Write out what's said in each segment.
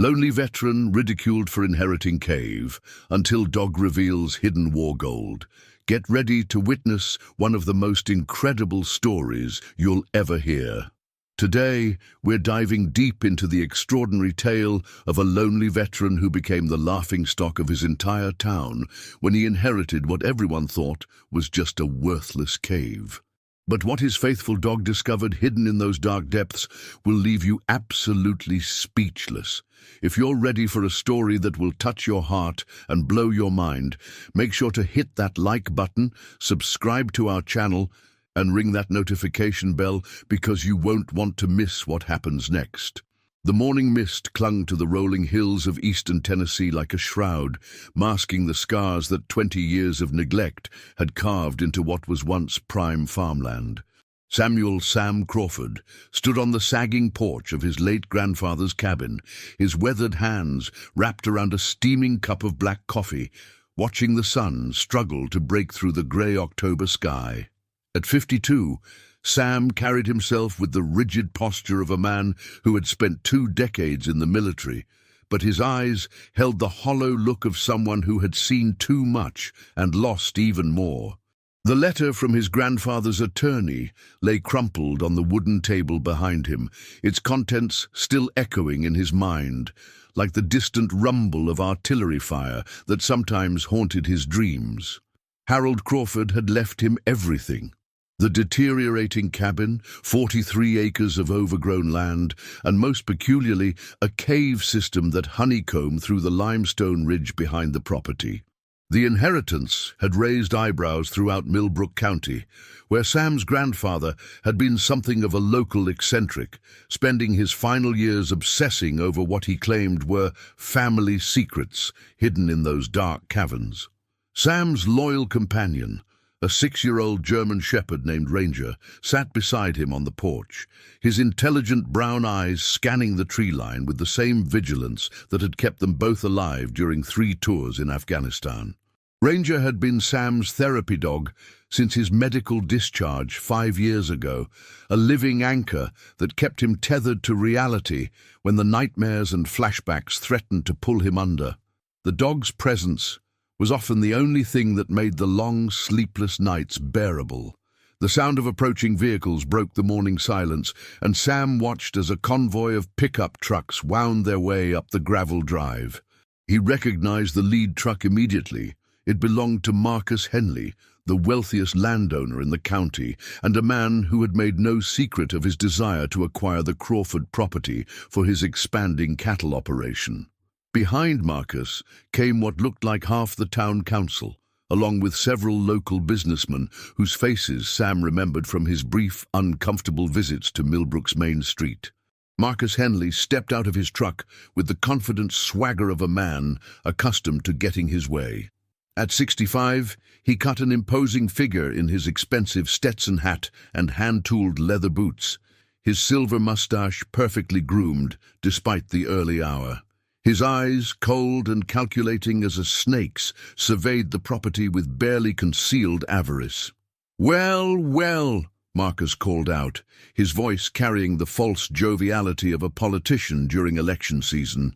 Lonely veteran ridiculed for inheriting cave, until dog reveals hidden war gold. Get ready to witness one of the most incredible stories you'll ever hear. Today, we're diving deep into the extraordinary tale of a lonely veteran who became the laughingstock of his entire town when he inherited what everyone thought was just a worthless cave. But what his faithful dog discovered hidden in those dark depths will leave you absolutely speechless. If you're ready for a story that will touch your heart and blow your mind, make sure to hit that like button, subscribe to our channel, and ring that notification bell because you won't want to miss what happens next. The morning mist clung to the rolling hills of eastern Tennessee like a shroud, masking the scars that 20 years of neglect had carved into what was once prime farmland. Samuel "Sam" Crawford stood on the sagging porch of his late grandfather's cabin, his weathered hands wrapped around a steaming cup of black coffee, watching the sun struggle to break through the grey October sky. At 52, Sam carried himself with the rigid posture of a man who had spent 2 decades in the military, but his eyes held the hollow look of someone who had seen too much and lost even more. The letter from his grandfather's attorney lay crumpled on the wooden table behind him, its contents still echoing in his mind, like the distant rumble of artillery fire that sometimes haunted his dreams. Harold Crawford had left him everything. The deteriorating cabin, 43 acres of overgrown land, and most peculiarly, a cave system that honeycombed through the limestone ridge behind the property. The inheritance had raised eyebrows throughout Millbrook County, where Sam's grandfather had been something of a local eccentric, spending his final years obsessing over what he claimed were family secrets hidden in those dark caverns. Sam's loyal companion, a 6-year-old German shepherd named Ranger, sat beside him on the porch, his intelligent brown eyes scanning the tree line with the same vigilance that had kept them both alive during 3 tours in Afghanistan. Ranger had been Sam's therapy dog since his medical discharge 5 years ago, a living anchor that kept him tethered to reality when the nightmares and flashbacks threatened to pull him under. The dog's presence was often the only thing that made the long, sleepless nights bearable. The sound of approaching vehicles broke the morning silence, and Sam watched as a convoy of pickup trucks wound their way up the gravel drive. He recognized the lead truck immediately. It belonged to Marcus Henley, the wealthiest landowner in the county, and a man who had made no secret of his desire to acquire the Crawford property for his expanding cattle operation. Behind Marcus came what looked like half the town council, along with several local businessmen whose faces Sam remembered from his brief, uncomfortable visits to Millbrook's main street. Marcus Henley stepped out of his truck with the confident swagger of a man accustomed to getting his way. At 65, he cut an imposing figure in his expensive Stetson hat and hand-tooled leather boots, his silver mustache perfectly groomed despite the early hour. His eyes, cold and calculating as a snake's, surveyed the property with barely concealed avarice. "Well, well," Marcus called out, his voice carrying the false joviality of a politician during election season.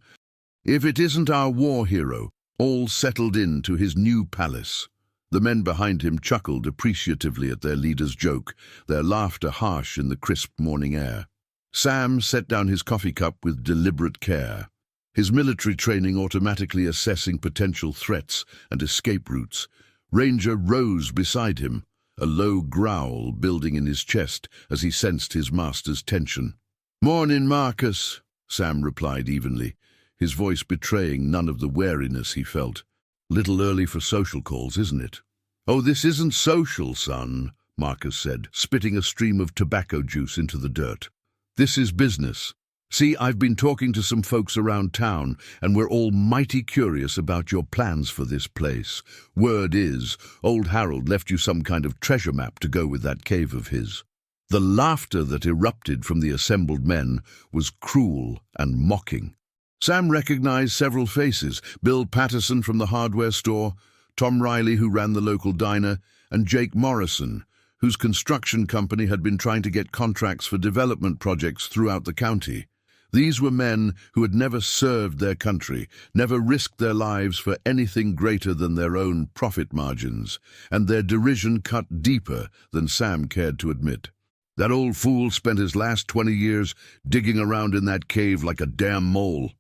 "If it isn't our war hero, all settled into his new palace." The men behind him chuckled appreciatively at their leader's joke, their laughter harsh in the crisp morning air. Sam set down his coffee cup with deliberate care, his military training automatically assessing potential threats and escape routes. Ranger rose beside him, a low growl building in his chest as he sensed his master's tension. "Morning, Marcus," Sam replied evenly, his voice betraying none of the wariness he felt. "Little early for social calls, isn't it?" "Oh, this isn't social, son," Marcus said, spitting a stream of tobacco juice into the dirt. "This is business. See, I've been talking to some folks around town, and we're all mighty curious about your plans for this place. Word is, old Harold left you some kind of treasure map to go with that cave of his." The laughter that erupted from the assembled men was cruel and mocking. Sam recognized several faces: Bill Patterson from the hardware store, Tom Riley, who ran the local diner, and Jake Morrison, whose construction company had been trying to get contracts for development projects throughout the county. These were men who had never served their country, never risked their lives for anything greater than their own profit margins, and their derision cut deeper than Sam cared to admit. That old fool spent his last 20 years digging around in that cave like a damn mole,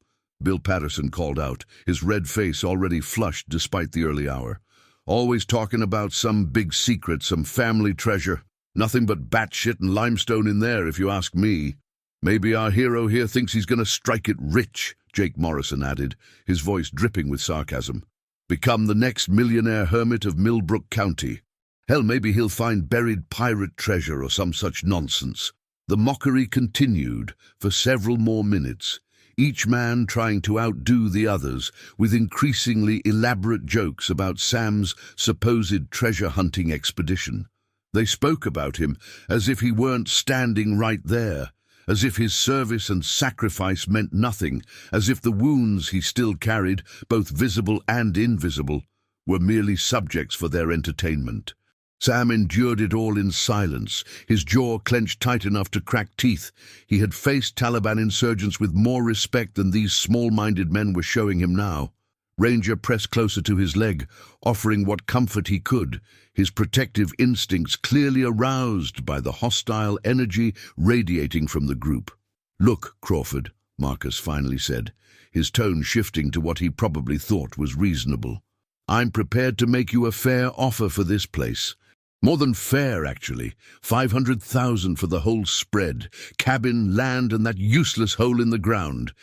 Bill Patterson called out, his red face already flushed despite the early hour. Always talking about some big secret, some family treasure. Nothing but batshit and limestone in there, if you ask me. Maybe our hero here thinks he's going to strike it rich, Jake Morrison added, his voice dripping with sarcasm. Become the next millionaire hermit of Millbrook County. Hell, maybe he'll find buried pirate treasure or some such nonsense. The mockery continued for several more minutes, each man trying to outdo the others with increasingly elaborate jokes about Sam's supposed treasure-hunting expedition. They spoke about him as if he weren't standing right there, as if his service and sacrifice meant nothing, as if the wounds he still carried, both visible and invisible, were merely subjects for their entertainment. Sam endured it all in silence, his jaw clenched tight enough to crack teeth. He had faced Taliban insurgents with more respect than these small-minded men were showing him now. Ranger pressed closer to his leg, offering what comfort he could, his protective instincts clearly aroused by the hostile energy radiating from the group. "Look, Crawford," Marcus finally said, his tone shifting to what he probably thought was reasonable. "I'm prepared to make you a fair offer for this place. More than fair, actually. 500,000 for the whole spread. Cabin, land, and that useless hole in the ground.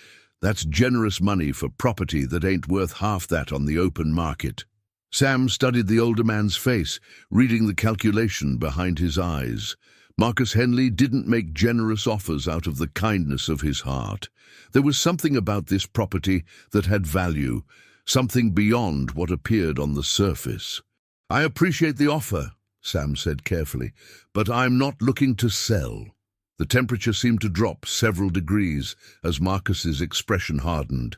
That's generous money for property that ain't worth half that on the open market." Sam studied the older man's face, reading the calculation behind his eyes. Marcus Henley didn't make generous offers out of the kindness of his heart. There was something about this property that had value, something beyond what appeared on the surface. "I appreciate the offer," Sam said carefully, "but I'm not looking to sell." The temperature seemed to drop several degrees as Marcus's expression hardened.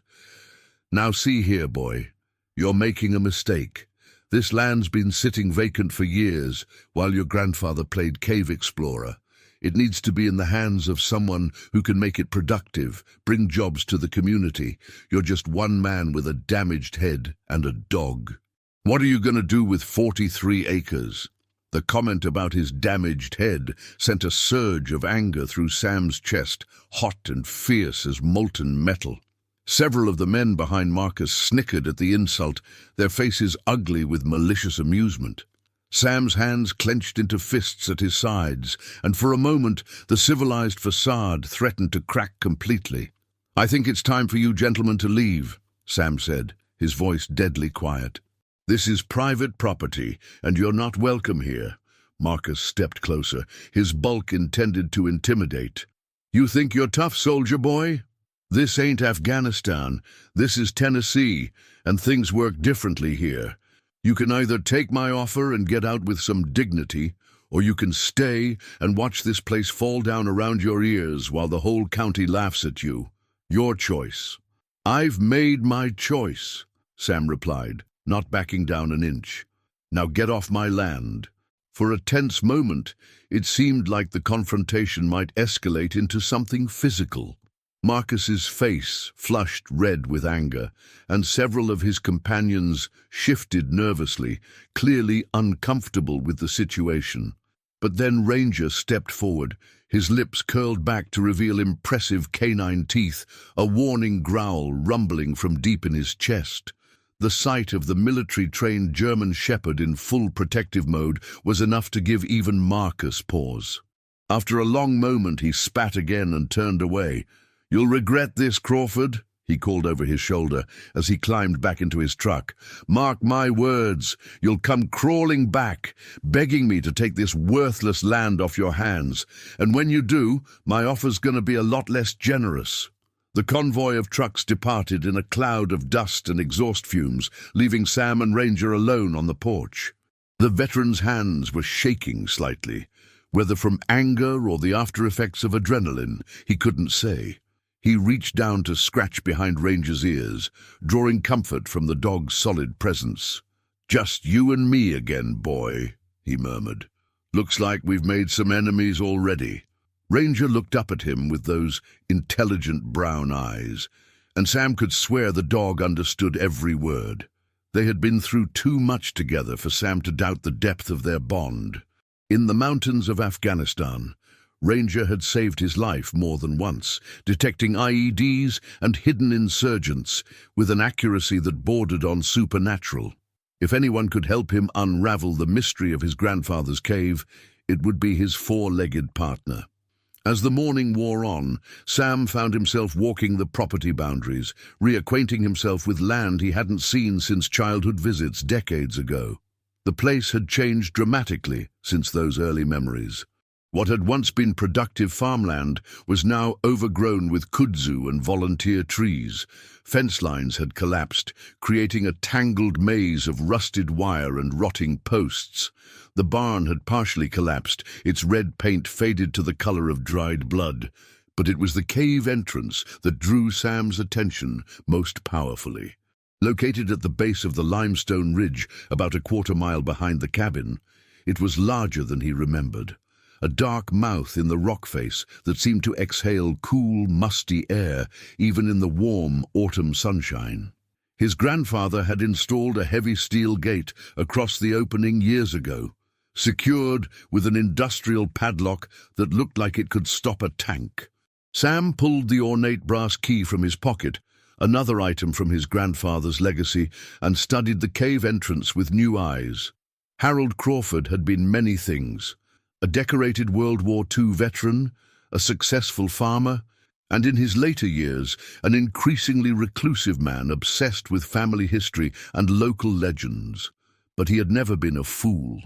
"Now see here, boy. You're making a mistake. This land's been sitting vacant for years while your grandfather played cave explorer. It needs to be in the hands of someone who can make it productive, bring jobs to the community. You're just one man with a damaged head and a dog. What are you going to do with 43 acres? The comment about his damaged head sent a surge of anger through Sam's chest, hot and fierce as molten metal. Several of the men behind Marcus snickered at the insult, their faces ugly with malicious amusement. Sam's hands clenched into fists at his sides, and for a moment the civilized facade threatened to crack completely. "I think it's time for you gentlemen to leave," Sam said, his voice deadly quiet. "This is private property, and you're not welcome here." Marcus stepped closer, his bulk intended to intimidate. "You think you're tough, soldier boy? This ain't Afghanistan. This is Tennessee, and things work differently here. You can either take my offer and get out with some dignity, or you can stay and watch this place fall down around your ears while the whole county laughs at you. Your choice." "I've made my choice," Sam replied, not backing down an inch. "Now get off my land." For a tense moment, it seemed like the confrontation might escalate into something physical. Marcus's face flushed red with anger, and several of his companions shifted nervously, clearly uncomfortable with the situation. But then Ranger stepped forward, his lips curled back to reveal impressive canine teeth, a warning growl rumbling from deep in his chest. The sight of the military-trained German shepherd in full protective mode was enough to give even Marcus pause. After a long moment, he spat again and turned away. "You'll regret this, Crawford," he called over his shoulder as he climbed back into his truck. "Mark my words, you'll come crawling back, begging me to take this worthless land off your hands. And when you do, my offer's going to be a lot less generous." The convoy of trucks departed in a cloud of dust and exhaust fumes, leaving Sam and Ranger alone on the porch. The veteran's hands were shaking slightly. Whether from anger or the after-effects of adrenaline, he couldn't say. He reached down to scratch behind Ranger's ears, drawing comfort from the dog's solid presence. "Just you and me again, boy," he murmured. "Looks like we've made some enemies already." Ranger looked up at him with those intelligent brown eyes, and Sam could swear the dog understood every word. They had been through too much together for Sam to doubt the depth of their bond. In the mountains of Afghanistan, Ranger had saved his life more than once, detecting IEDs and hidden insurgents with an accuracy that bordered on supernatural. If anyone could help him unravel the mystery of his grandfather's cave, it would be his four-legged partner. As the morning wore on, Sam found himself walking the property boundaries, reacquainting himself with land he hadn't seen since childhood visits decades ago. The place had changed dramatically since those early memories. What had once been productive farmland was now overgrown with kudzu and volunteer trees. Fence lines had collapsed, creating a tangled maze of rusted wire and rotting posts. The barn had partially collapsed, its red paint faded to the color of dried blood. But it was the cave entrance that drew Sam's attention most powerfully. Located at the base of the limestone ridge, about a quarter-mile behind the cabin, it was larger than he remembered. A dark mouth in the rock face that seemed to exhale cool, musty air, even in the warm autumn sunshine. His grandfather had installed a heavy steel gate across the opening years ago, secured with an industrial padlock that looked like it could stop a tank. Sam pulled the ornate brass key from his pocket, another item from his grandfather's legacy, and studied the cave entrance with new eyes. Harold Crawford had been many things: a decorated World War II veteran, a successful farmer, and in his later years, an increasingly reclusive man obsessed with family history and local legends. But he had never been a fool.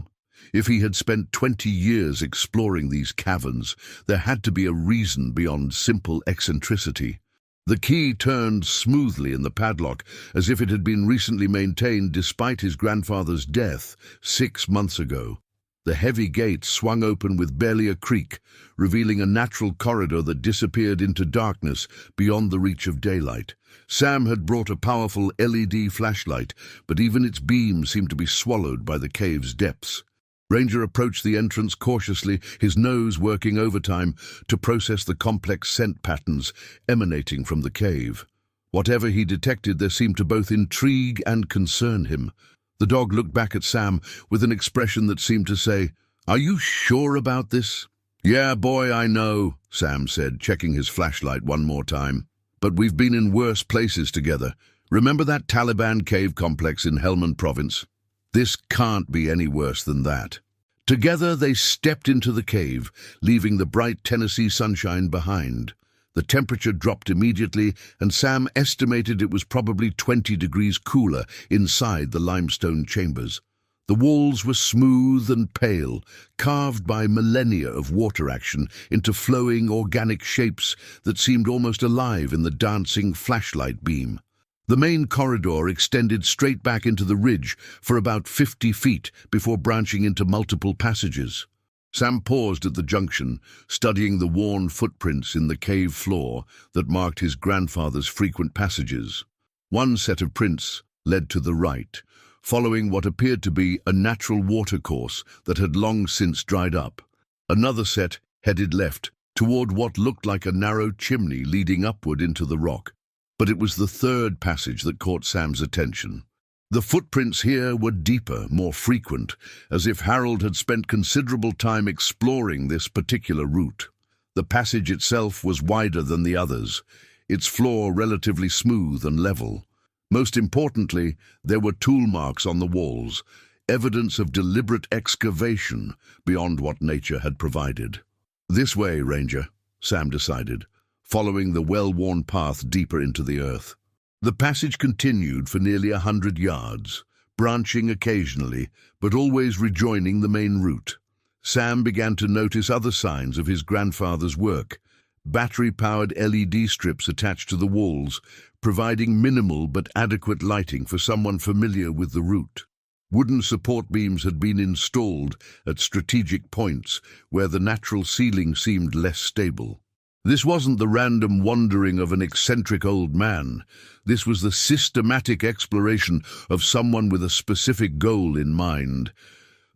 If he had spent 20 years exploring these caverns, there had to be a reason beyond simple eccentricity. The key turned smoothly in the padlock, as if it had been recently maintained despite his grandfather's death 6 months ago. The heavy gate swung open with barely a creak, revealing a natural corridor that disappeared into darkness beyond the reach of daylight. Sam had brought a powerful LED flashlight, but even its beam seemed to be swallowed by the cave's depths. Ranger approached the entrance cautiously, his nose working overtime to process the complex scent patterns emanating from the cave. Whatever he detected, there seemed to both intrigue and concern him. The dog looked back at Sam with an expression that seemed to say, "Are you sure about this?" "Yeah, boy, I know," Sam said, checking his flashlight one more time. "But we've been in worse places together. Remember that Taliban cave complex in Helmand province? This can't be any worse than that." Together they stepped into the cave, leaving the bright Tennessee sunshine behind. The temperature dropped immediately, and Sam estimated it was probably 20 degrees cooler inside the limestone chambers. The walls were smooth and pale, carved by millennia of water action into flowing organic shapes that seemed almost alive in the dancing flashlight beam. The main corridor extended straight back into the ridge for about 50 feet before branching into multiple passages. Sam paused at the junction, studying the worn footprints in the cave floor that marked his grandfather's frequent passages. One set of prints led to the right, following what appeared to be a natural watercourse that had long since dried up. Another set headed left, toward what looked like a narrow chimney leading upward into the rock. But it was the third passage that caught Sam's attention. The footprints here were deeper, more frequent, as if Harold had spent considerable time exploring this particular route. The passage itself was wider than the others, its floor relatively smooth and level. Most importantly, there were tool marks on the walls, evidence of deliberate excavation beyond what nature had provided. "This way, Ranger," Sam decided, following the well-worn path deeper into the earth. The passage continued for nearly 100 yards, branching occasionally, but always rejoining the main route. Sam began to notice other signs of his grandfather's work: battery-powered LED strips attached to the walls, providing minimal but adequate lighting for someone familiar with the route. Wooden support beams had been installed at strategic points where the natural ceiling seemed less stable. This wasn't the random wandering of an eccentric old man. This was the systematic exploration of someone with a specific goal in mind.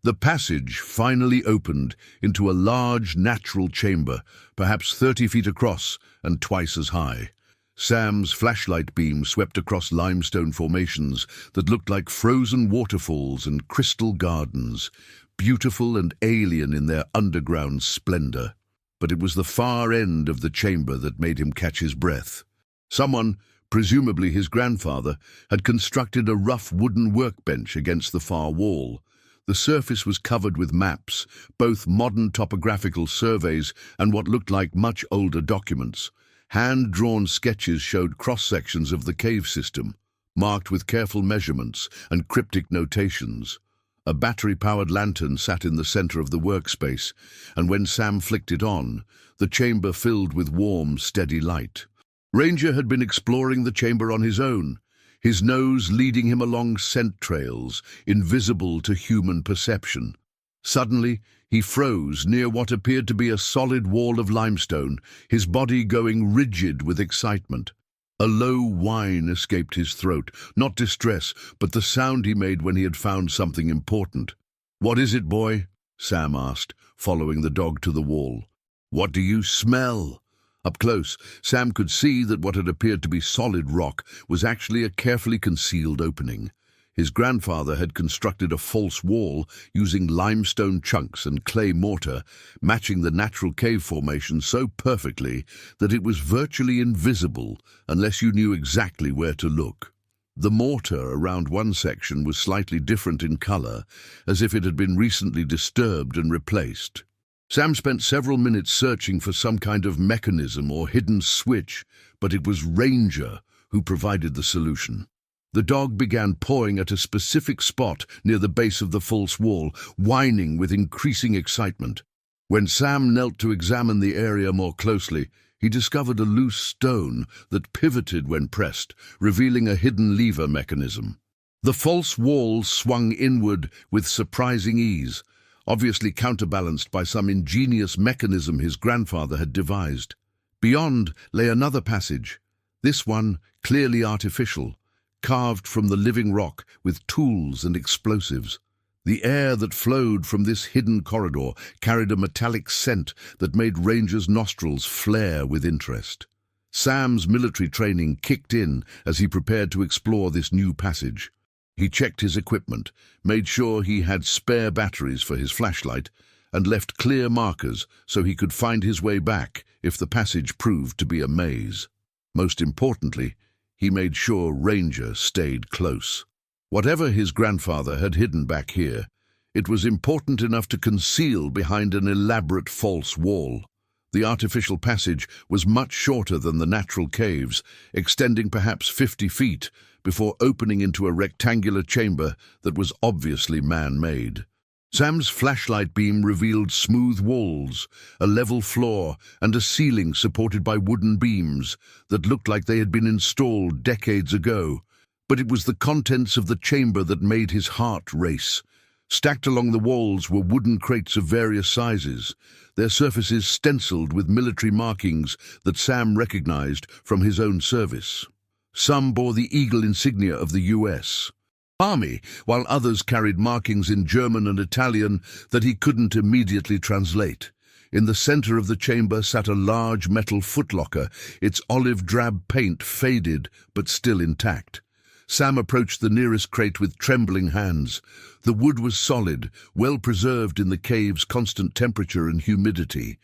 The passage finally opened into a large natural chamber, perhaps 30 feet across and twice as high. Sam's flashlight beam swept across limestone formations that looked like frozen waterfalls and crystal gardens, beautiful and alien in their underground splendor. But it was the far end of the chamber that made him catch his breath. Someone, presumably his grandfather, had constructed a rough wooden workbench against the far wall. The surface was covered with maps, both modern topographical surveys and what looked like much older documents. Hand-drawn sketches showed cross-sections of the cave system, marked with careful measurements and cryptic notations. A battery-powered lantern sat in the center of the workspace, and when Sam flicked it on, the chamber filled with warm, steady light. Ranger had been exploring the chamber on his own, his nose leading him along scent trails, invisible to human perception. Suddenly, he froze near what appeared to be a solid wall of limestone, his body going rigid with excitement. A low whine escaped his throat, not distress, but the sound he made when he had found something important. "What is it, boy?" Sam asked, following the dog to the wall. "What do you smell?" Up close, Sam could see that what had appeared to be solid rock was actually a carefully concealed opening. His grandfather had constructed a false wall using limestone chunks and clay mortar, matching the natural cave formation so perfectly that it was virtually invisible unless you knew exactly where to look. The mortar around one section was slightly different in color, as if it had been recently disturbed and replaced. Sam spent several minutes searching for some kind of mechanism or hidden switch, but it was Ranger who provided the solution. The dog began pawing at a specific spot near the base of the false wall, whining with increasing excitement. When Sam knelt to examine the area more closely, he discovered a loose stone that pivoted when pressed, revealing a hidden lever mechanism. The false wall swung inward with surprising ease, obviously counterbalanced by some ingenious mechanism his grandfather had devised. Beyond lay another passage, this one clearly artificial, carved from the living rock with tools and explosives. The air that flowed from this hidden corridor carried a metallic scent that made Ranger's nostrils flare with interest. Sam's military training kicked in as he prepared to explore this new passage. He checked his equipment, made sure he had spare batteries for his flashlight, and left clear markers so he could find his way back if the passage proved to be a maze. Most importantly, he made sure Ranger stayed close. Whatever his grandfather had hidden back here, it was important enough to conceal behind an elaborate false wall. The artificial passage was much shorter than the natural caves, extending perhaps 50 feet, before opening into a rectangular chamber that was obviously man-made. Sam's flashlight beam revealed smooth walls, a level floor, and a ceiling supported by wooden beams that looked like they had been installed decades ago. But it was the contents of the chamber that made his heart race. Stacked along the walls were wooden crates of various sizes, their surfaces stenciled with military markings that Sam recognized from his own service. Some bore the eagle insignia of the U.S. Army, while others carried markings in German and Italian that he couldn't immediately translate. In the center of the chamber sat a large metal footlocker, its olive-drab paint faded but still intact. Sam approached the nearest crate with trembling hands. The wood was solid, well preserved in the cave's constant temperature and humidity.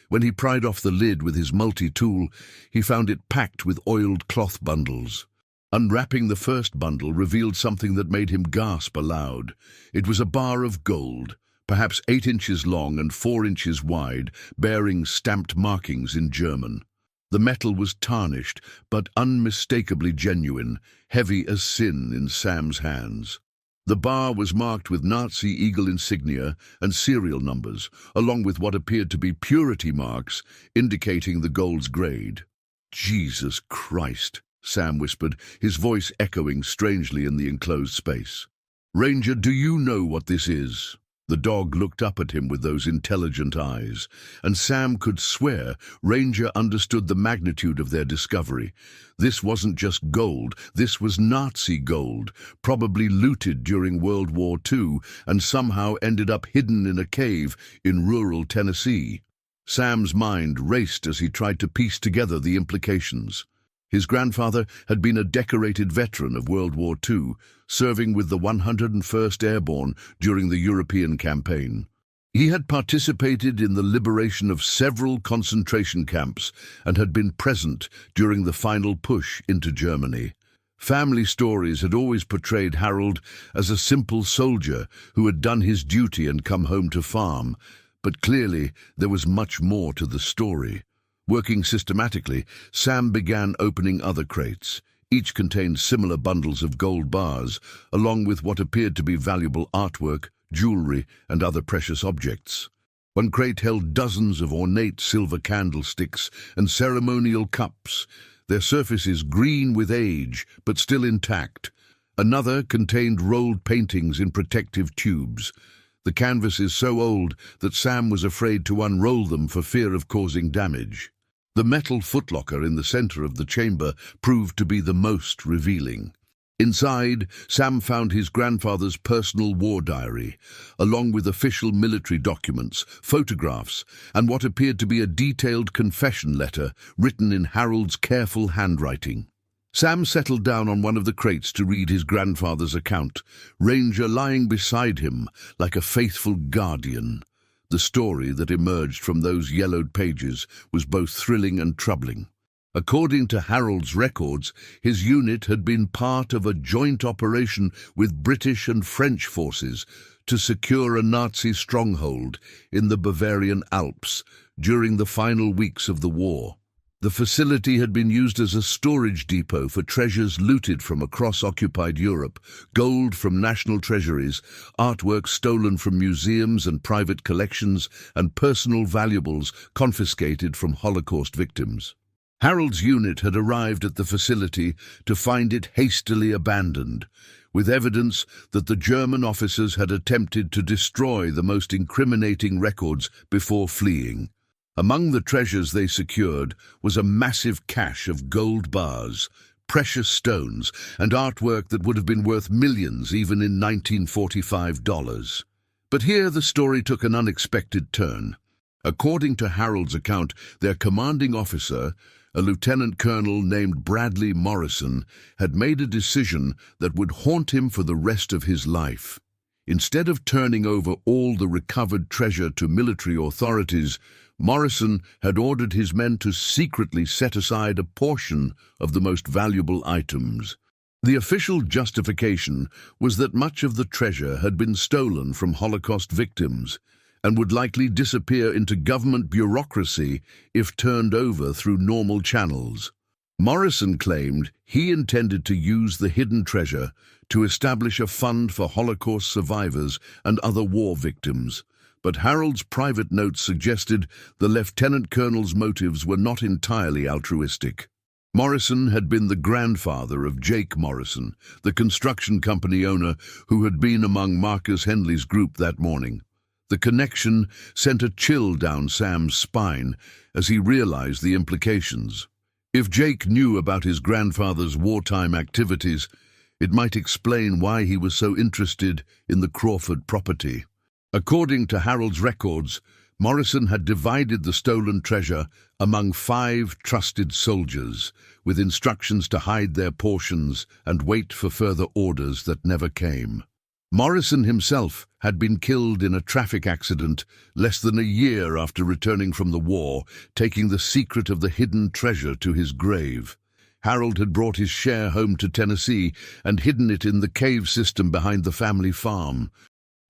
When he pried off the lid with his multi-tool, he found it packed with oiled cloth bundles. Unwrapping the first bundle revealed something that made him gasp aloud. It was a bar of gold, perhaps 8 inches long and 4 inches wide, bearing stamped markings in German. The metal was tarnished, but unmistakably genuine, heavy as sin in Sam's hands. The bar was marked with Nazi eagle insignia and serial numbers, along with what appeared to be purity marks, indicating the gold's grade. "Jesus Christ," Sam whispered, his voice echoing strangely in the enclosed space. "Ranger, do you know what this is?" The dog looked up at him with those intelligent eyes, and Sam could swear Ranger understood the magnitude of their discovery. This wasn't just gold, this was Nazi gold, probably looted during World War II and somehow ended up hidden in a cave in rural Tennessee. Sam's mind raced as he tried to piece together the implications. His grandfather had been a decorated veteran of World War II, serving with the 101st Airborne during the European campaign. He had participated in the liberation of several concentration camps and had been present during the final push into Germany. Family stories had always portrayed Harold as a simple soldier who had done his duty and come home to farm, but clearly there was much more to the story. Working systematically, Sam began opening other crates. Each contained similar bundles of gold bars, along with what appeared to be valuable artwork, jewelry, and other precious objects. One crate held dozens of ornate silver candlesticks and ceremonial cups, their surfaces green with age, but still intact. Another contained rolled paintings in protective tubes. The canvases so old that Sam was afraid to unroll them for fear of causing damage. The metal footlocker in the center of the chamber proved to be the most revealing. Inside, Sam found his grandfather's personal war diary, along with official military documents, photographs, and what appeared to be a detailed confession letter written in Harold's careful handwriting. Sam settled down on one of the crates to read his grandfather's account, Ranger lying beside him like a faithful guardian. The story that emerged from those yellowed pages was both thrilling and troubling. According to Harold's records, his unit had been part of a joint operation with British and French forces to secure a Nazi stronghold in the Bavarian Alps during the final weeks of the war. The facility had been used as a storage depot for treasures looted from across occupied Europe, gold from national treasuries, artwork stolen from museums and private collections, and personal valuables confiscated from Holocaust victims. Harold's unit had arrived at the facility to find it hastily abandoned, with evidence that the German officers had attempted to destroy the most incriminating records before fleeing. Among the treasures they secured was a massive cache of gold bars, precious stones, and artwork that would have been worth millions even in 1945 dollars. But here the story took an unexpected turn. According to Harold's account, their commanding officer, a lieutenant colonel named Bradley Morrison, had made a decision that would haunt him for the rest of his life. Instead of turning over all the recovered treasure to military authorities, Morrison had ordered his men to secretly set aside a portion of the most valuable items. The official justification was that much of the treasure had been stolen from Holocaust victims and would likely disappear into government bureaucracy if turned over through normal channels. Morrison claimed he intended to use the hidden treasure to establish a fund for Holocaust survivors and other war victims, but Harold's private notes suggested the lieutenant colonel's motives were not entirely altruistic. Morrison had been the grandfather of Jake Morrison, the construction company owner who had been among Marcus Henley's group that morning. The connection sent a chill down Sam's spine as he realized the implications. If Jake knew about his grandfather's wartime activities, it might explain why he was so interested in the Crawford property. According to Harold's records, Morrison had divided the stolen treasure among 5 trusted soldiers, with instructions to hide their portions and wait for further orders that never came. Morrison himself had been killed in a traffic accident less than a year after returning from the war, taking the secret of the hidden treasure to his grave. Harold had brought his share home to Tennessee and hidden it in the cave system behind the family farm.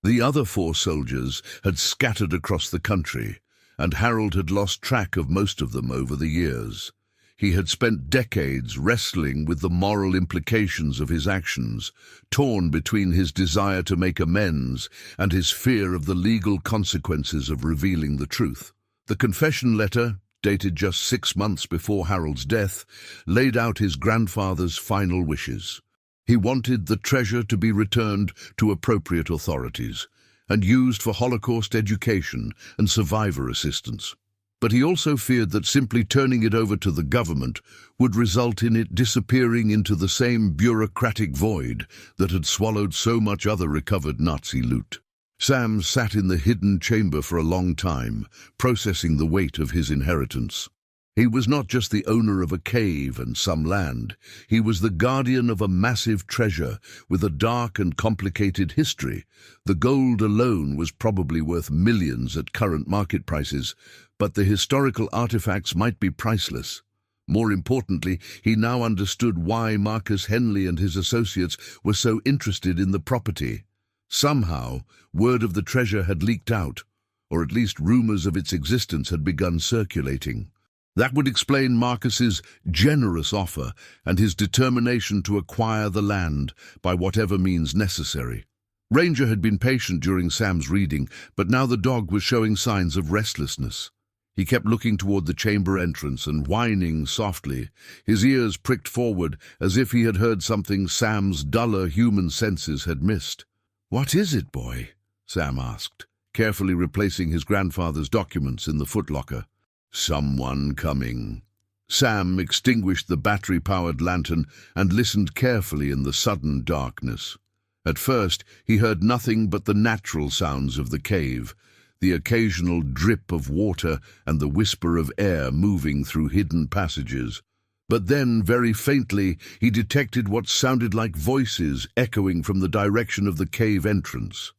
The other 4 soldiers had scattered across the country, and Harold had lost track of most of them over the years. He had spent decades wrestling with the moral implications of his actions, torn between his desire to make amends and his fear of the legal consequences of revealing the truth. The confession letter, dated just 6 months before Harold's death, laid out his grandfather's final wishes. He wanted the treasure to be returned to appropriate authorities, and used for Holocaust education and survivor assistance. But he also feared that simply turning it over to the government would result in it disappearing into the same bureaucratic void that had swallowed so much other recovered Nazi loot. Sam sat in the hidden chamber for a long time, processing the weight of his inheritance. He was not just the owner of a cave and some land. He was the guardian of a massive treasure with a dark and complicated history. The gold alone was probably worth millions at current market prices, but the historical artifacts might be priceless. More importantly, he now understood why Marcus Henley and his associates were so interested in the property. Somehow, word of the treasure had leaked out, or at least rumors of its existence had begun circulating. That would explain Marcus's generous offer and his determination to acquire the land by whatever means necessary. Ranger had been patient during Sam's reading, but now the dog was showing signs of restlessness. He kept looking toward the chamber entrance and whining softly, his ears pricked forward as if he had heard something Sam's duller human senses had missed. "What is it, boy?" Sam asked, carefully replacing his grandfather's documents in the footlocker. "Someone coming." Sam extinguished the battery-powered lantern and listened carefully in the sudden darkness. At first, he heard nothing but the natural sounds of the cave, the occasional drip of water and the whisper of air moving through hidden passages. But then, very faintly, he detected what sounded like voices echoing from the direction of the cave entrance.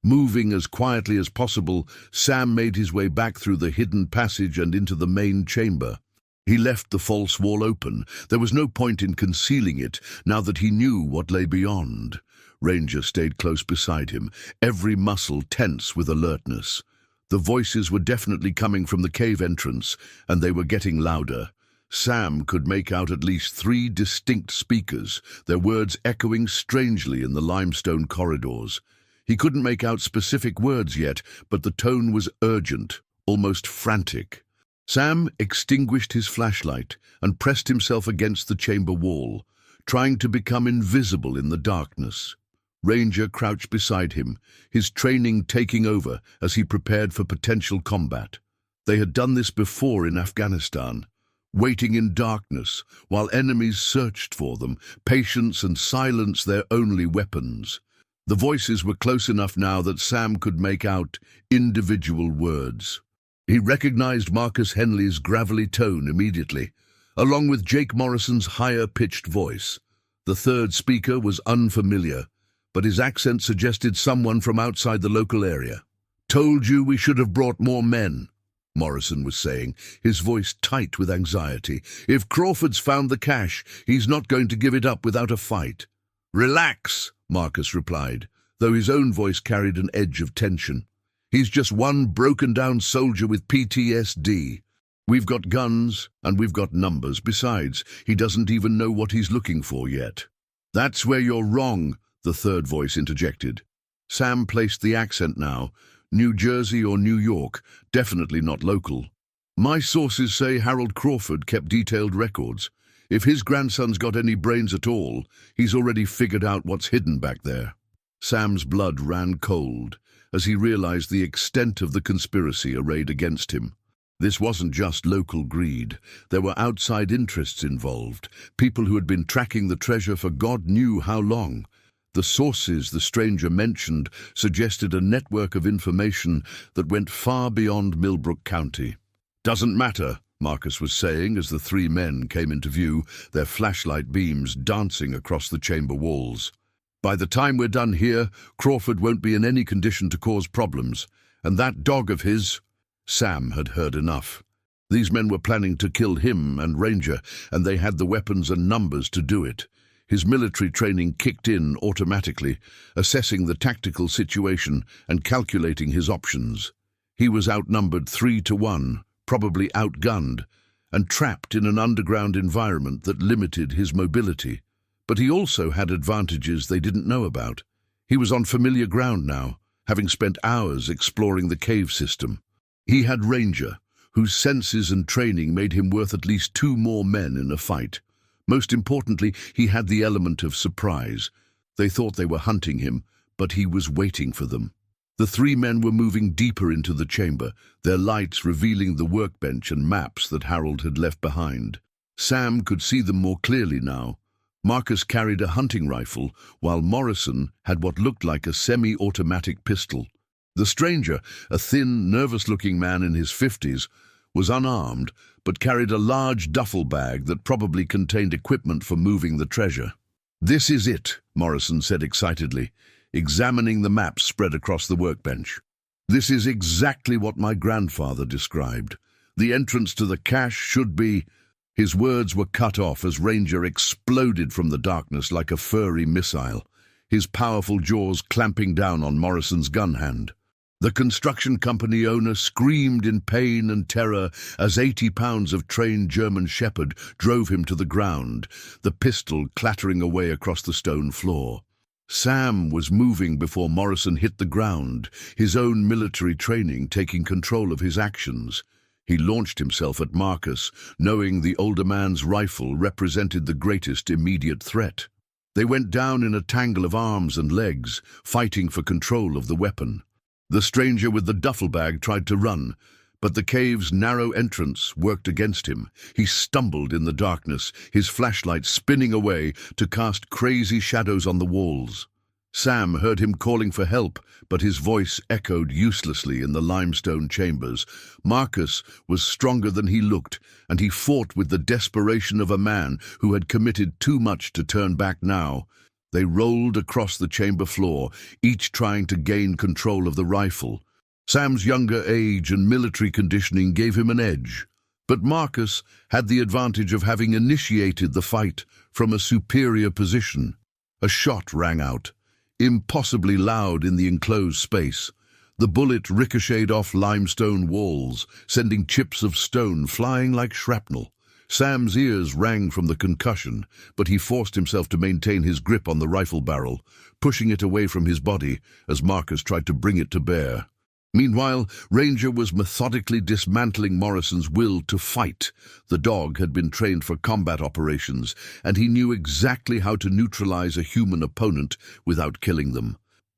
Moving as quietly as possible, Sam made his way back through the hidden passage and into the main chamber. He left the false wall open. There was no point in concealing it, now that he knew what lay beyond. Ranger stayed close beside him, every muscle tense with alertness. The voices were definitely coming from the cave entrance, and they were getting louder. Sam could make out at least 3 distinct speakers, their words echoing strangely in the limestone corridors. He couldn't make out specific words yet, but the tone was urgent, almost frantic. Sam extinguished his flashlight and pressed himself against the chamber wall, trying to become invisible in the darkness. Ranger crouched beside him, his training taking over as he prepared for potential combat. They had done this before in Afghanistan, waiting in darkness while enemies searched for them, patience and silence their only weapons. The voices were close enough now that Sam could make out individual words. He recognized Marcus Henley's gravelly tone immediately, along with Jake Morrison's higher-pitched voice. The third speaker was unfamiliar, but his accent suggested someone from outside the local area. "Told you we should have brought more men," Morrison was saying, his voice tight with anxiety. "If Crawford's found the cash, he's not going to give it up without a fight." "Relax," Marcus replied, though his own voice carried an edge of tension. "He's just one broken-down soldier with PTSD. We've got guns, and we've got numbers. Besides, he doesn't even know what he's looking for yet." "That's where you're wrong," the third voice interjected. Sam placed the accent now. New Jersey or New York, definitely not local. "My sources say Harold Crawford kept detailed records. If his grandson's got any brains at all, he's already figured out what's hidden back there." Sam's blood ran cold as he realized the extent of the conspiracy arrayed against him. This wasn't just local greed. There were outside interests involved, people who had been tracking the treasure for God knew how long. The sources the stranger mentioned suggested a network of information that went far beyond Millbrook County. "Doesn't matter," Marcus was saying as the 3 men came into view, their flashlight beams dancing across the chamber walls. "By the time we're done here, Crawford won't be in any condition to cause problems. And that dog of his—" Sam had heard enough. These men were planning to kill him and Ranger, and they had the weapons and numbers to do it. His military training kicked in automatically, assessing the tactical situation and calculating his options. He was outnumbered 3-1, probably outgunned, and trapped in an underground environment that limited his mobility. But he also had advantages they didn't know about. He was on familiar ground now, having spent hours exploring the cave system. He had Ranger, whose senses and training made him worth at least 2 more men in a fight. Most importantly, he had the element of surprise. They thought they were hunting him, but he was waiting for them. The three men were moving deeper into the chamber, their lights revealing the workbench and maps that Harold had left behind. Sam could see them more clearly now. Marcus carried a hunting rifle, while Morrison had what looked like a semi-automatic pistol. The stranger, a thin, nervous-looking man in his 50s, was unarmed, but carried a large duffel bag that probably contained equipment for moving the treasure. "This is it," Morrison said excitedly, examining the maps spread across the workbench. "This is exactly what my grandfather described. The entrance to the cache should be—" His words were cut off as Ranger exploded from the darkness like a furry missile, his powerful jaws clamping down on Morrison's gun hand. The construction company owner screamed in pain and terror as 80 pounds of trained German shepherd drove him to the ground, the pistol clattering away across the stone floor. Sam was moving before Morrison hit the ground, his own military training taking control of his actions. He launched himself at Marcus, knowing the older man's rifle represented the greatest immediate threat. They went down in a tangle of arms and legs, fighting for control of the weapon. The stranger with the duffel bag tried to run, but the cave's narrow entrance worked against him. He stumbled in the darkness, his flashlight spinning away to cast crazy shadows on the walls. Sam heard him calling for help, but his voice echoed uselessly in the limestone chambers. Marcus was stronger than he looked, and he fought with the desperation of a man who had committed too much to turn back now. They rolled across the chamber floor, each trying to gain control of the rifle. Sam's younger age and military conditioning gave him an edge, but Marcus had the advantage of having initiated the fight from a superior position. A shot rang out, impossibly loud in the enclosed space. The bullet ricocheted off limestone walls, sending chips of stone flying like shrapnel. Sam's ears rang from the concussion, but he forced himself to maintain his grip on the rifle barrel, pushing it away from his body as Marcus tried to bring it to bear. Meanwhile, Ranger was methodically dismantling Morrison's will to fight. The dog had been trained for combat operations, and he knew exactly how to neutralize a human opponent without killing them.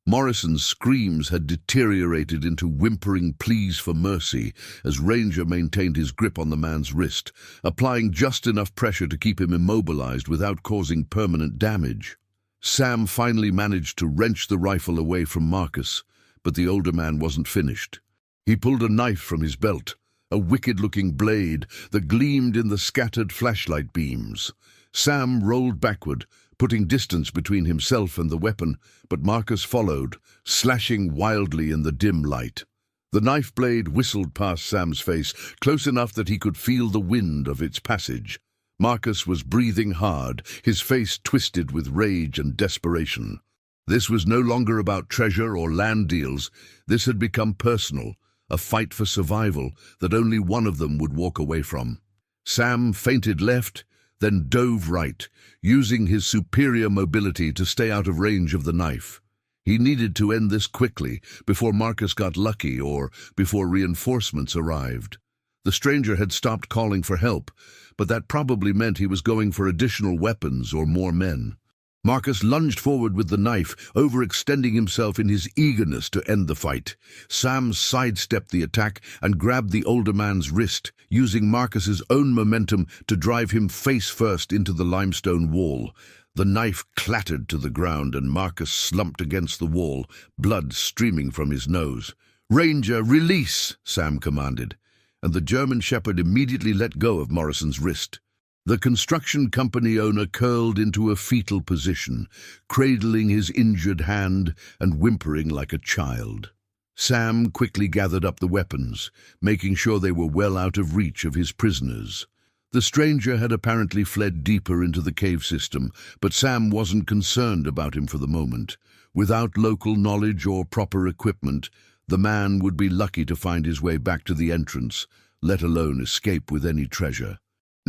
Morrison's screams had deteriorated into whimpering pleas for mercy as Ranger maintained his grip on the man's wrist, applying just enough pressure to keep him immobilized without causing permanent damage. Sam finally managed to wrench the rifle away from Marcus, but the older man wasn't finished. He pulled a knife from his belt, a wicked-looking blade that gleamed in the scattered flashlight beams. Sam rolled backward, putting distance between himself and the weapon, but Marcus followed, slashing wildly in the dim light. The knife blade whistled past Sam's face, close enough that he could feel the wind of its passage. Marcus was breathing hard, his face twisted with rage and desperation. This was no longer about treasure or land deals. This had become personal, a fight for survival that only one of them would walk away from. Sam feinted left, then dove right, using his superior mobility to stay out of range of the knife. He needed to end this quickly, before Marcus got lucky or before reinforcements arrived. The stranger had stopped calling for help, but that probably meant he was going for additional weapons or more men. Marcus lunged forward with the knife, overextending himself in his eagerness to end the fight. Sam sidestepped the attack and grabbed the older man's wrist, using Marcus's own momentum to drive him face first into the limestone wall. The knife clattered to the ground and Marcus slumped against the wall, blood streaming from his nose. "Ranger, release!" Sam commanded, and the German shepherd immediately let go of Morrison's wrist. The construction company owner curled into a fetal position, cradling his injured hand and whimpering like a child. Sam quickly gathered up the weapons, making sure they were well out of reach of his prisoners. The stranger had apparently fled deeper into the cave system, but Sam wasn't concerned about him for the moment. Without local knowledge or proper equipment, the man would be lucky to find his way back to the entrance, let alone escape with any treasure.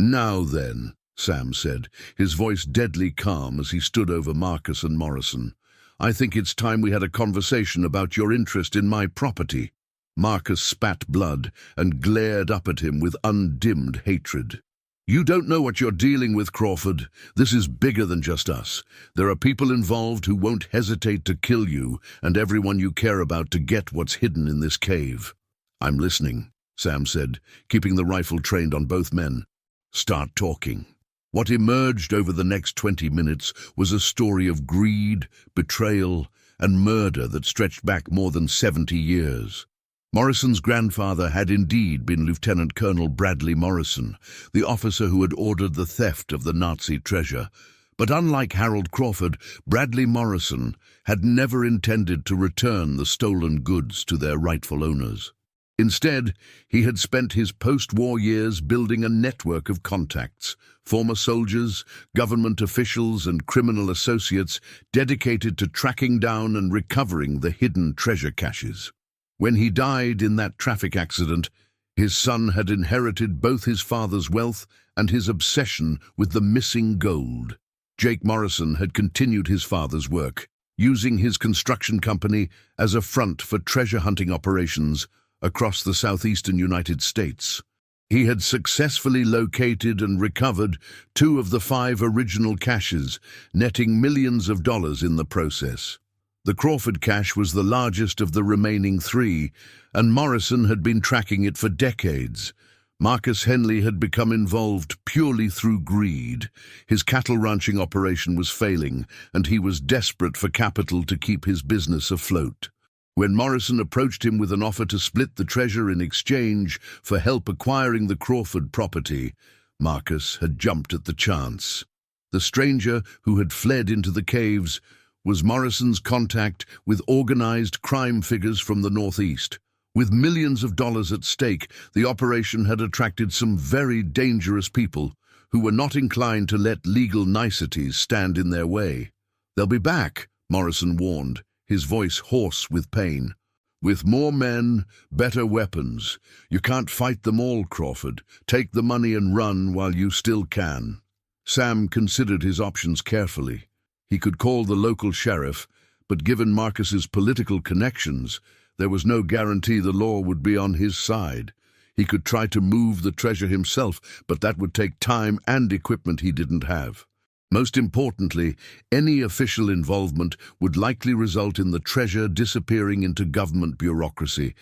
"Now then," Sam said, his voice deadly calm as he stood over Marcus and Morrison. "I think it's time we had a conversation about your interest in my property." Marcus spat blood and glared up at him with undimmed hatred. You don't know what you're dealing with, Crawford. This is bigger than just us. There are people involved who won't hesitate to kill you and everyone you care about to get what's hidden in this cave. I'm listening, Sam said, keeping the rifle trained on both men. Start talking. What emerged over the next 20 minutes was a story of greed, betrayal, and murder that stretched back more than 70 years. Morrison's grandfather had indeed been Lieutenant Colonel Bradley Morrison, the officer who had ordered the theft of the Nazi treasure. But unlike Harold Crawford, Bradley Morrison had never intended to return the stolen goods to their rightful owners. Instead, he had spent his post-war years building a network of contacts, former soldiers, government officials, and criminal associates dedicated to tracking down and recovering the hidden treasure caches. When he died in that traffic accident, his son had inherited both his father's wealth and his obsession with the missing gold. Jake Morrison had continued his father's work, using his construction company as a front for treasure hunting operations across the southeastern United States. He had successfully located and recovered 2 of the 5 original caches, netting millions of dollars in the process. The Crawford cache was the largest of the remaining 3, and Morrison had been tracking it for decades. Marcus Henley had become involved purely through greed. His cattle ranching operation was failing, and he was desperate for capital to keep his business afloat. When Morrison approached him with an offer to split the treasure in exchange for help acquiring the Crawford property, Marcus had jumped at the chance. The stranger who had fled into the caves was Morrison's contact with organized crime figures from the Northeast. With millions of dollars at stake, the operation had attracted some very dangerous people who were not inclined to let legal niceties stand in their way. "They'll be back," Morrison warned, his voice hoarse with pain. "With more men, better weapons. You can't fight them all, Crawford. Take the money and run while you still can." Sam considered his options carefully. He could call the local sheriff, but given Marcus's political connections, there was no guarantee the law would be on his side. He could try to move the treasure himself, but that would take time and equipment he didn't have. Most importantly, any official involvement would likely result in the treasure disappearing into government bureaucracy,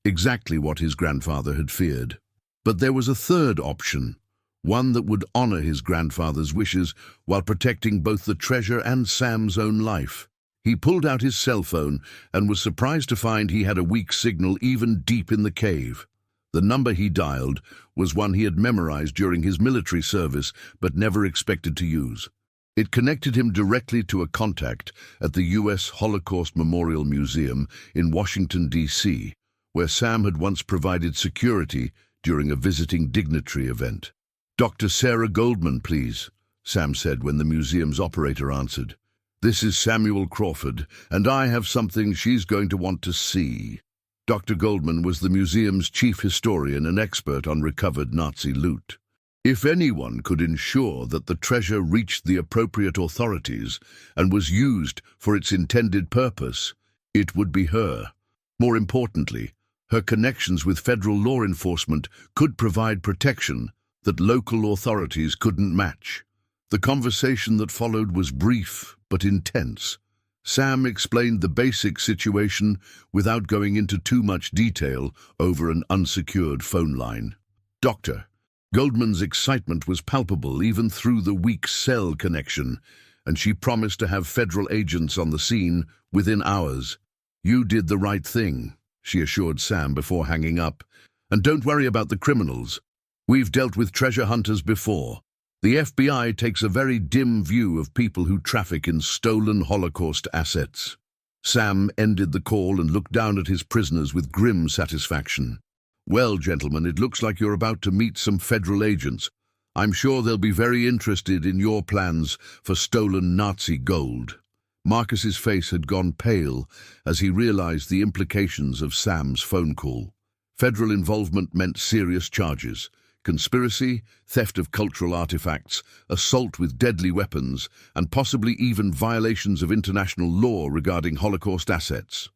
exactly what his grandfather had feared. But there was a third option, one that would honor his grandfather's wishes while protecting both the treasure and Sam's own life. He pulled out his cell phone and was surprised to find he had a weak signal even deep in the cave. The number he dialed was one he had memorized during his military service but never expected to use. It connected him directly to a contact at the U.S. Holocaust Memorial Museum in Washington, D.C., where Sam had once provided security during a visiting dignitary event. "Dr. Sarah Goldman, please," Sam said when the museum's operator answered. "This is Samuel Crawford, and I have something she's going to want to see." Dr. Goldman was the museum's chief historian and expert on recovered Nazi loot. If anyone could ensure that the treasure reached the appropriate authorities and was used for its intended purpose, it would be her. More importantly, her connections with federal law enforcement could provide protection that local authorities couldn't match. The conversation that followed was brief but intense. Sam explained the basic situation without going into too much detail over an unsecured phone line. "Doctor." Goldman's excitement was palpable even through the weak cell connection, and she promised to have federal agents on the scene within hours. "You did the right thing," she assured Sam before hanging up. "And don't worry about the criminals. We've dealt with treasure hunters before. The FBI takes a very dim view of people who traffic in stolen Holocaust assets." Sam ended the call and looked down at his prisoners with grim satisfaction. "Well, gentlemen, it looks like you're about to meet some federal agents. I'm sure they'll be very interested in your plans for stolen Nazi gold." Marcus's face had gone pale as he realized the implications of Sam's phone call. Federal involvement meant serious charges: conspiracy, theft of cultural artifacts, assault with deadly weapons, and possibly even violations of international law regarding Holocaust assets.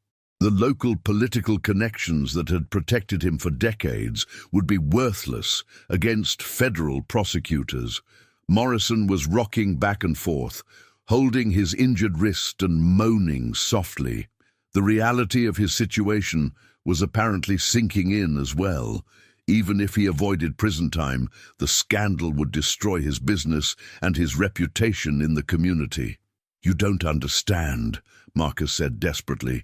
The local political connections that had protected him for decades would be worthless against federal prosecutors. Morrison was rocking back and forth, holding his injured wrist and moaning softly. The reality of his situation was apparently sinking in as well. Even if he avoided prison time, the scandal would destroy his business and his reputation in the community. "You don't understand," Marcus said desperately.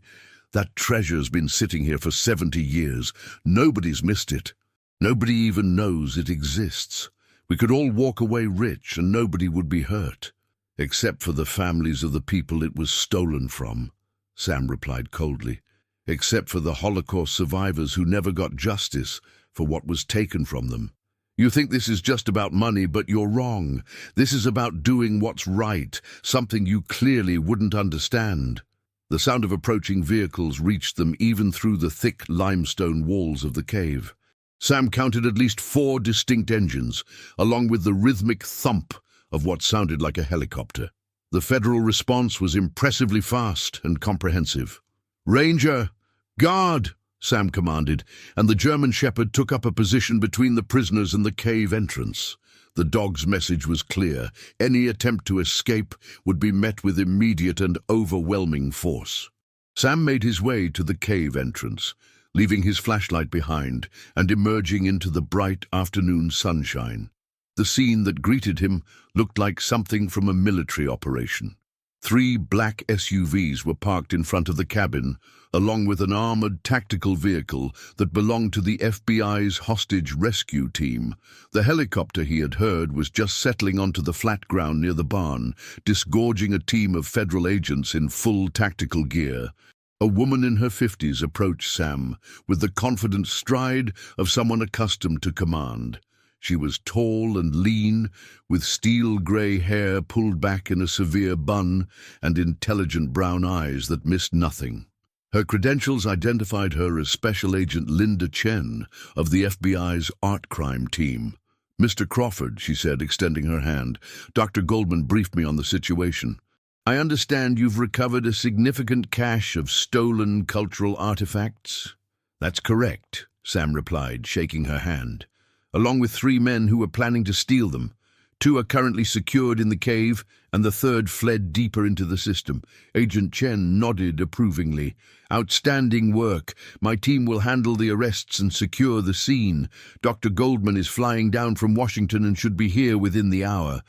"That treasure's been sitting here for 70 years. Nobody's missed it. Nobody even knows it exists. We could all walk away rich and nobody would be hurt. Except for the families of the people it was stolen from," Sam replied coldly. "Except for the Holocaust survivors who never got justice for what was taken from them. You think this is just about money, but you're wrong. This is about doing what's right, something you clearly wouldn't understand." The sound of approaching vehicles reached them even through the thick limestone walls of the cave. Sam counted at least 4 distinct engines, along with the rhythmic thump of what sounded like a helicopter. The federal response was impressively fast and comprehensive. "Ranger, guard!" Sam commanded, and the German shepherd took up a position between the prisoners and the cave entrance. The dog's message was clear. Any attempt to escape would be met with immediate and overwhelming force. Sam made his way to the cave entrance, leaving his flashlight behind and emerging into the bright afternoon sunshine. The scene that greeted him looked like something from a military operation. 3 black SUVs were parked in front of the cabin, along with an armored tactical vehicle that belonged to the FBI's hostage rescue team. The helicopter, he had heard, was just settling onto the flat ground near the barn, disgorging a team of federal agents in full tactical gear. A woman in her 50s approached Sam with the confident stride of someone accustomed to command. She was tall and lean, with steel-grey hair pulled back in a severe bun and intelligent brown eyes that missed nothing. Her credentials identified her as Special Agent Linda Chen of the FBI's art crime team. "Mr. Crawford," she said, extending her hand, "Dr. Goldman briefed me on the situation. I understand you've recovered a significant cache of stolen cultural artifacts?" "That's correct," Sam replied, shaking her hand. "Along with 3 men who were planning to steal them. 2 are currently secured in the cave, and the 3rd fled deeper into the system." Agent Chen nodded approvingly. "Outstanding work. My team will handle the arrests and secure the scene. Dr. Goldman is flying down from Washington and should be here within the hour.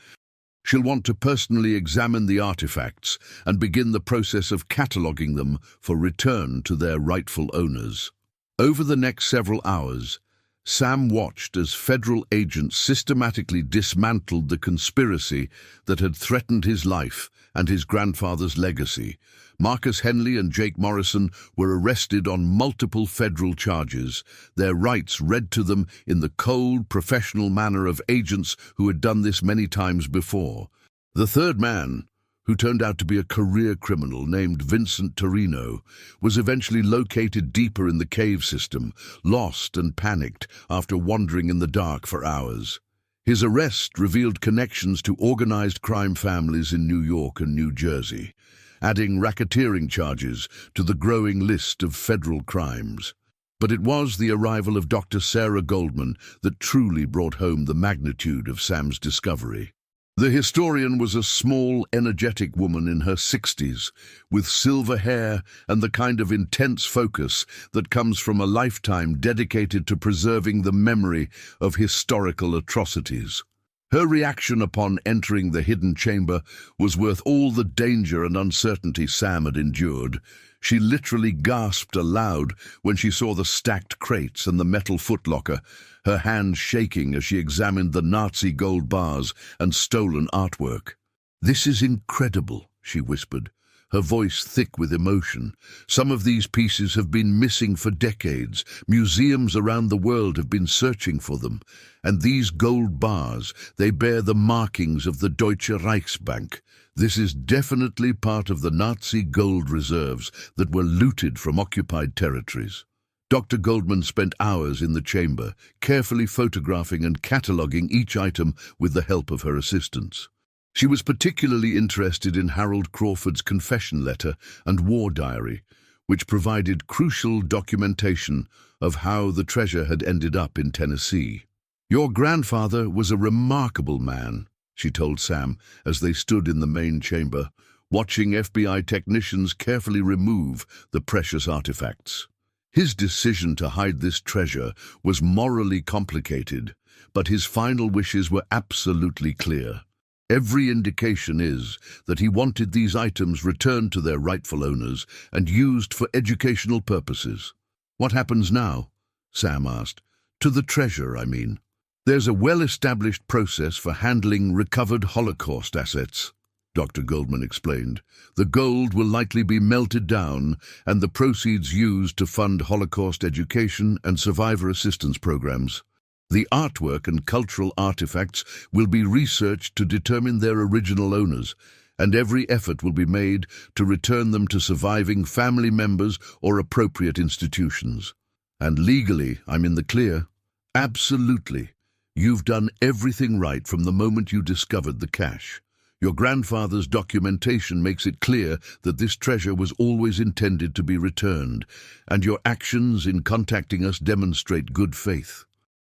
She'll want to personally examine the artifacts and begin the process of cataloging them for return to their rightful owners." Over the next several hours, Sam watched as federal agents systematically dismantled the conspiracy that had threatened his life and his grandfather's legacy. Marcus Henley and Jake Morrison were arrested on multiple federal charges, their rights read to them in the cold, professional manner of agents who had done this many times before. The 3rd man, who turned out to be a career criminal named Vincent Torino, was eventually located deeper in the cave system, lost and panicked after wandering in the dark for hours. His arrest revealed connections to organized crime families in New York and New Jersey, adding racketeering charges to the growing list of federal crimes. But it was the arrival of Dr. Sarah Goldman that truly brought home the magnitude of Sam's discovery. The historian was a small, energetic woman in her 60s, with silver hair and the kind of intense focus that comes from a lifetime dedicated to preserving the memory of historical atrocities. Her reaction upon entering the hidden chamber was worth all the danger and uncertainty Sam had endured. She literally gasped aloud when she saw the stacked crates and the metal footlocker, her hands shaking as she examined the Nazi gold bars and stolen artwork. "This is incredible," she whispered, her voice thick with emotion. "Some of these pieces have been missing for decades. Museums around the world have been searching for them. And these gold bars, they bear the markings of the Deutsche Reichsbank. This is definitely part of the Nazi gold reserves that were looted from occupied territories." Dr. Goldman spent hours in the chamber, carefully photographing and cataloguing each item with the help of her assistants. She was particularly interested in Harold Crawford's confession letter and war diary, which provided crucial documentation of how the treasure had ended up in Tennessee. "Your grandfather was a remarkable man," she told Sam as they stood in the main chamber, watching FBI technicians carefully remove the precious artifacts. His decision to hide this treasure was morally complicated, but his final wishes were absolutely clear. Every indication is that he wanted these items returned to their rightful owners and used for educational purposes. "What happens now?" Sam asked. "To the treasure, I mean." "There's a well-established process for handling recovered Holocaust assets," Dr. Goldman explained. "The gold will likely be melted down and the proceeds used to fund Holocaust education and survivor assistance programs. The artwork and cultural artifacts will be researched to determine their original owners, and every effort will be made to return them to surviving family members or appropriate institutions. And legally, I'm in the clear." "Absolutely. You've done everything right from the moment you discovered the cache. Your grandfather's documentation makes it clear that this treasure was always intended to be returned, and your actions in contacting us demonstrate good faith.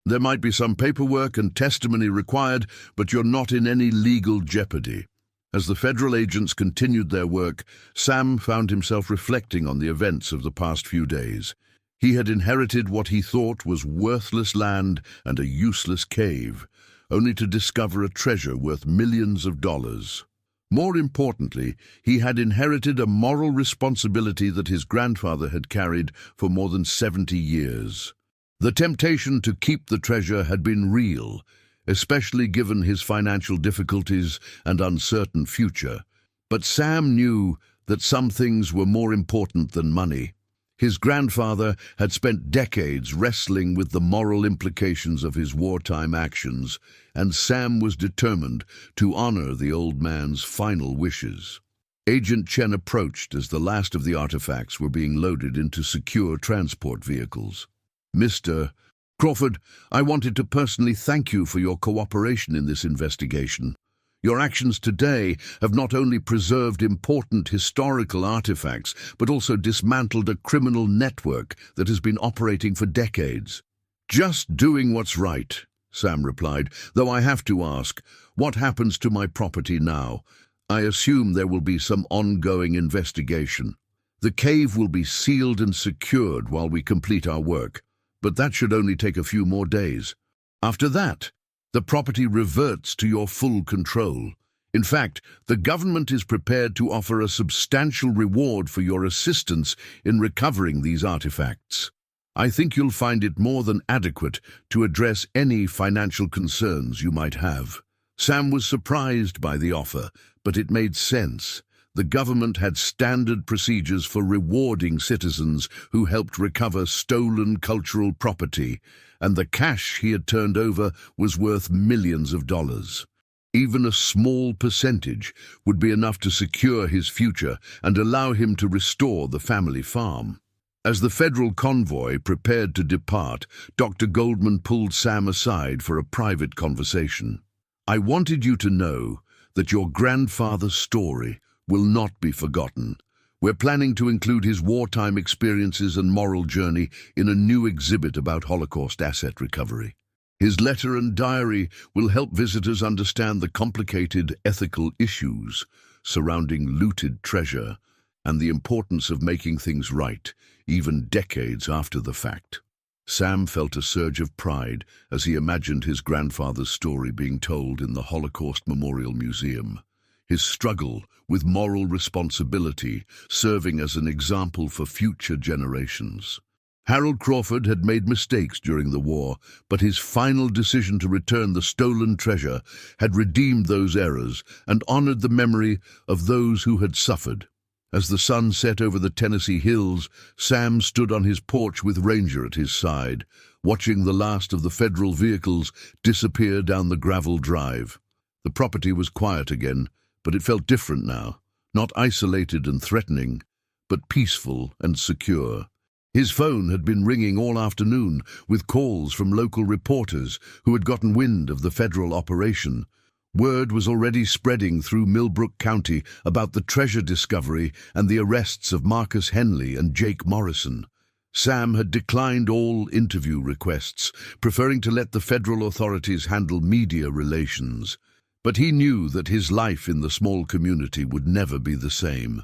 There might be some paperwork and testimony required, but you're not in any legal jeopardy." As the federal agents continued their work, Sam found himself reflecting on the events of the past few days. He had inherited what he thought was worthless land and a useless cave, only to discover a treasure worth millions of dollars. More importantly, he had inherited a moral responsibility that his grandfather had carried for more than 70 years. The temptation to keep the treasure had been real, especially given his financial difficulties and uncertain future. But Sam knew that some things were more important than money. His grandfather had spent decades wrestling with the moral implications of his wartime actions, and Sam was determined to honor the old man's final wishes. Agent Chen approached as the last of the artifacts were being loaded into secure transport vehicles. "Mr. Crawford, I wanted to personally thank you for your cooperation in this investigation. Your actions today have not only preserved important historical artifacts, but also dismantled a criminal network that has been operating for decades." "Just doing what's right," Sam replied, "though I have to ask, what happens to my property now? I assume there will be some ongoing investigation." "The cave will be sealed and secured while we complete our work, but that should only take a few more days. After that, the property reverts to your full control. In fact, the government is prepared to offer a substantial reward for your assistance in recovering these artifacts. I think you'll find it more than adequate to address any financial concerns you might have." Sam was surprised by the offer, but it made sense. The government had standard procedures for rewarding citizens who helped recover stolen cultural property, and the cash he had turned over was worth millions of dollars. Even a small percentage would be enough to secure his future and allow him to restore the family farm. As the federal convoy prepared to depart, Dr. Goldman pulled Sam aside for a private conversation. "I wanted you to know that your grandfather's story will not be forgotten. We're planning to include his wartime experiences and moral journey in a new exhibit about Holocaust asset recovery. His letter and diary will help visitors understand the complicated ethical issues surrounding looted treasure and the importance of making things right, even decades after the fact." Sam felt a surge of pride as he imagined his grandfather's story being told in the Holocaust Memorial Museum. His struggle with moral responsibility serving as an example for future generations. Harold Crawford had made mistakes during the war, but his final decision to return the stolen treasure had redeemed those errors and honored the memory of those who had suffered. As the sun set over the Tennessee hills, Sam stood on his porch with Ranger at his side, watching the last of the federal vehicles disappear down the gravel drive. The property was quiet again, but it felt different now, not isolated and threatening, but peaceful and secure. His phone had been ringing all afternoon with calls from local reporters who had gotten wind of the federal operation. Word was already spreading through Millbrook County about the treasure discovery and the arrests of Marcus Henley and Jake Morrison. Sam had declined all interview requests, preferring to let the federal authorities handle media relations. But he knew that his life in the small community would never be the same.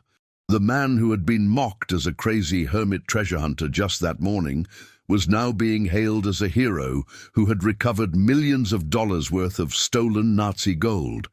The man who had been mocked as a crazy hermit treasure hunter just that morning was now being hailed as a hero who had recovered millions of dollars worth of stolen Nazi gold.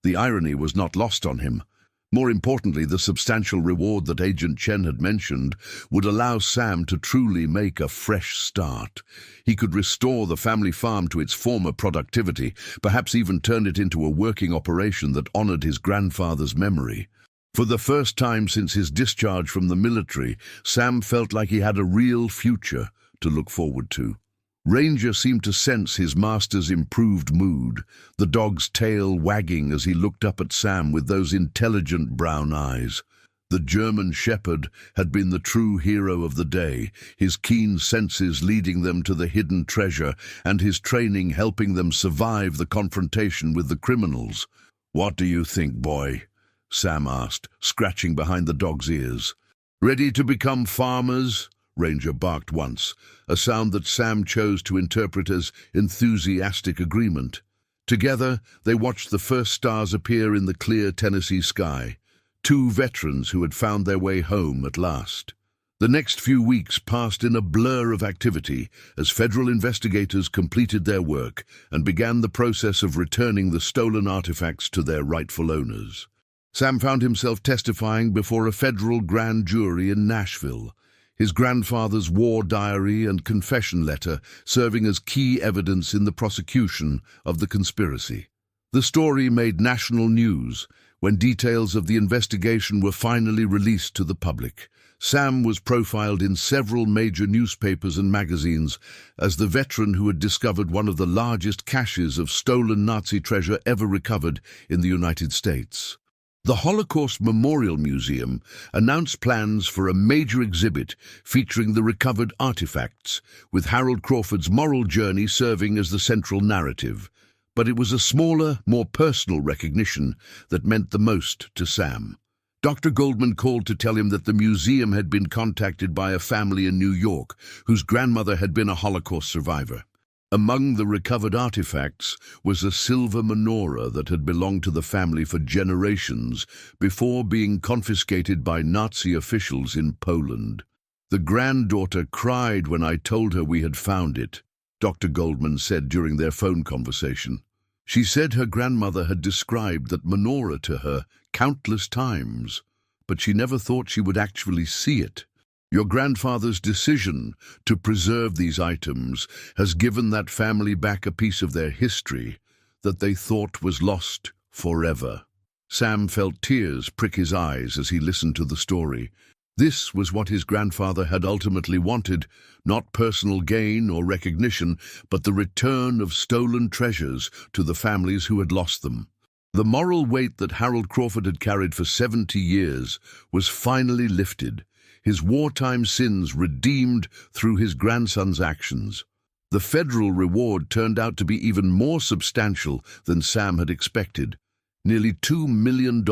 The irony was not lost on him. More importantly, the substantial reward that Agent Chen had mentioned would allow Sam to truly make a fresh start. He could restore the family farm to its former productivity, perhaps even turn it into a working operation that honored his grandfather's memory. For the first time since his discharge from the military, Sam felt like he had a real future to look forward to. Ranger seemed to sense his master's improved mood, the dog's tail wagging as he looked up at Sam with those intelligent brown eyes. The German shepherd had been the true hero of the day, his keen senses leading them to the hidden treasure and his training helping them survive the confrontation with the criminals. "What do you think, boy?" Sam asked, scratching behind the dog's ears. "Ready to become farmers?" Ranger barked once, a sound that Sam chose to interpret as enthusiastic agreement. Together, they watched the first stars appear in the clear Tennessee sky, two veterans who had found their way home at last. The next few weeks passed in a blur of activity as federal investigators completed their work and began the process of returning the stolen artifacts to their rightful owners. Sam found himself testifying before a federal grand jury in Nashville, his grandfather's war diary and confession letter serving as key evidence in the prosecution of the conspiracy. The story made national news when details of the investigation were finally released to the public. Sam was profiled in several major newspapers and magazines as the veteran who had discovered one of the largest caches of stolen Nazi treasure ever recovered in the United States. The Holocaust Memorial Museum announced plans for a major exhibit featuring the recovered artifacts, with Harold Crawford's moral journey serving as the central narrative. But it was a smaller, more personal recognition that meant the most to Sam. Dr. Goldman called to tell him that the museum had been contacted by a family in New York whose grandmother had been a Holocaust survivor. Among the recovered artifacts was a silver menorah that had belonged to the family for generations before being confiscated by Nazi officials in Poland. "The granddaughter cried when I told her we had found it," Dr. Goldman said during their phone conversation. "She said her grandmother had described that menorah to her countless times, but she never thought she would actually see it. Your grandfather's decision to preserve these items has given that family back a piece of their history that they thought was lost forever." Sam felt tears prick his eyes as he listened to the story. This was what his grandfather had ultimately wanted, not personal gain or recognition, but the return of stolen treasures to the families who had lost them. The moral weight that Harold Crawford had carried for 70 years was finally lifted, his wartime sins redeemed through his grandson's actions. The federal reward turned out to be even more substantial than Sam had expected, nearly $2 million,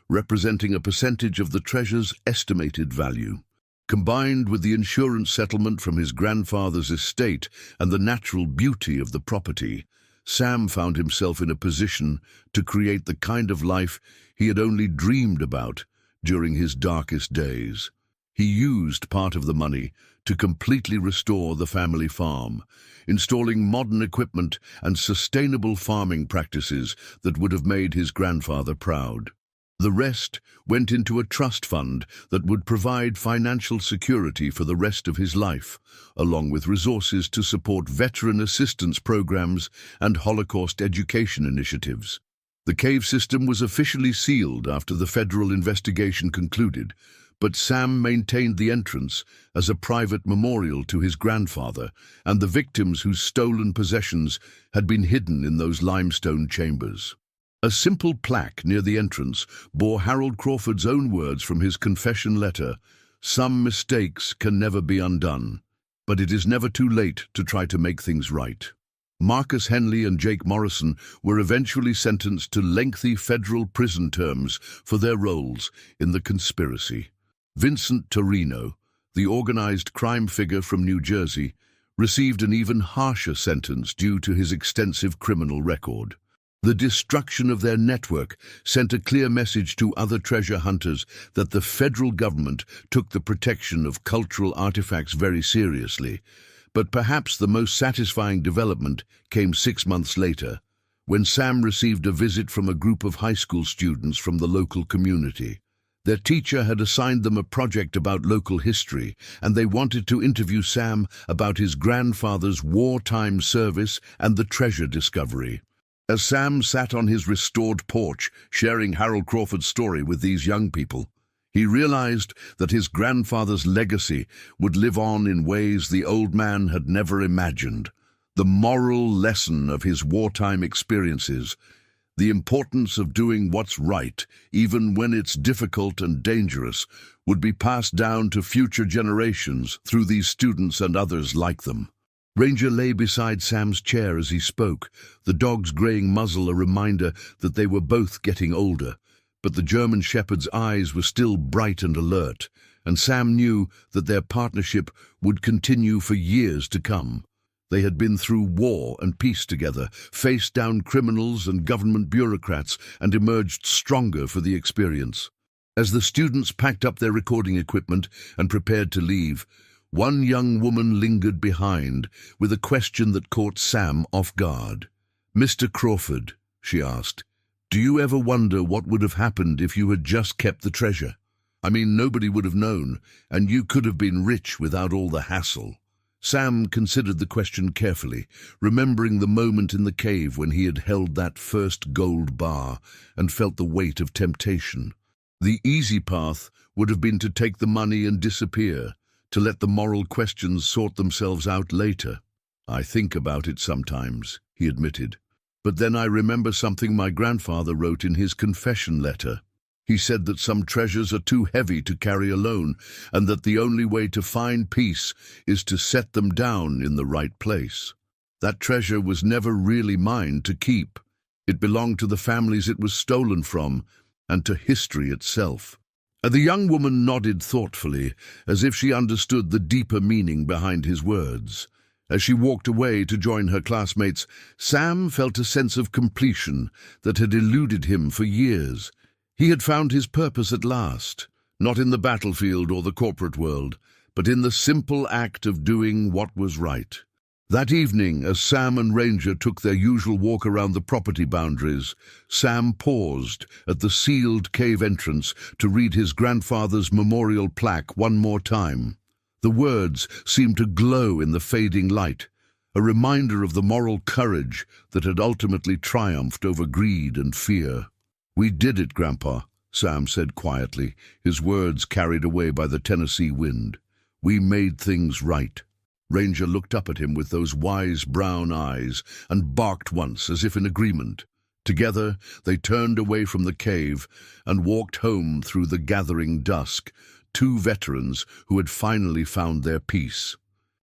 representing a percentage of the treasure's estimated value. Combined with the insurance settlement from his grandfather's estate and the natural beauty of the property, Sam found himself in a position to create the kind of life he had only dreamed about during his darkest days. He used part of the money to completely restore the family farm, installing modern equipment and sustainable farming practices that would have made his grandfather proud. The rest went into a trust fund that would provide financial security for the rest of his life, along with resources to support veteran assistance programs and Holocaust education initiatives. The cave system was officially sealed after the federal investigation concluded, but Sam maintained the entrance as a private memorial to his grandfather and the victims whose stolen possessions had been hidden in those limestone chambers. A simple plaque near the entrance bore Harold Crawford's own words from his confession letter: "Some mistakes can never be undone, but it is never too late to try to make things right." Marcus Henley and Jake Morrison were eventually sentenced to lengthy federal prison terms for their roles in the conspiracy. Vincent Torino, the organized crime figure from New Jersey, received an even harsher sentence due to his extensive criminal record. The destruction of their network sent a clear message to other treasure hunters that the federal government took the protection of cultural artifacts very seriously. But perhaps the most satisfying development came 6 months later, when Sam received a visit from a group of high school students from the local community. Their teacher had assigned them a project about local history, and they wanted to interview Sam about his grandfather's wartime service and the treasure discovery. As Sam sat on his restored porch, sharing Harold Crawford's story with these young people, he realized that his grandfather's legacy would live on in ways the old man had never imagined. The moral lesson of his wartime experiences, the importance of doing what's right, even when it's difficult and dangerous, would be passed down to future generations through these students and others like them. Ranger lay beside Sam's chair as he spoke, the dog's graying muzzle a reminder that they were both getting older. But the German shepherd's eyes were still bright and alert, and Sam knew that their partnership would continue for years to come. They had been through war and peace together, faced down criminals and government bureaucrats, and emerged stronger for the experience. As the students packed up their recording equipment and prepared to leave, one young woman lingered behind with a question that caught Sam off guard. "Mr. Crawford," she asked, "do you ever wonder what would have happened if you had just kept the treasure? I mean, nobody would have known, and you could have been rich without all the hassle." Sam considered the question carefully, remembering the moment in the cave when he had held that first gold bar and felt the weight of temptation. The easy path would have been to take the money and disappear, to let the moral questions sort themselves out later. "I think about it sometimes," he admitted. "But then I remember something my grandfather wrote in his confession letter. He said that some treasures are too heavy to carry alone, and that the only way to find peace is to set them down in the right place. That treasure was never really mine to keep. It belonged to the families it was stolen from, and to history itself." The young woman nodded thoughtfully, as if she understood the deeper meaning behind his words. As she walked away to join her classmates, Sam felt a sense of completion that had eluded him for years. He had found his purpose at last, not in the battlefield or the corporate world, but in the simple act of doing what was right. That evening, as Sam and Ranger took their usual walk around the property boundaries, Sam paused at the sealed cave entrance to read his grandfather's memorial plaque one more time. The words seemed to glow in the fading light, a reminder of the moral courage that had ultimately triumphed over greed and fear. "We did it, Grandpa," Sam said quietly, his words carried away by the Tennessee wind. "We made things right." Ranger looked up at him with those wise brown eyes and barked once as if in agreement. Together they turned away from the cave and walked home through the gathering dusk, two veterans who had finally found their peace.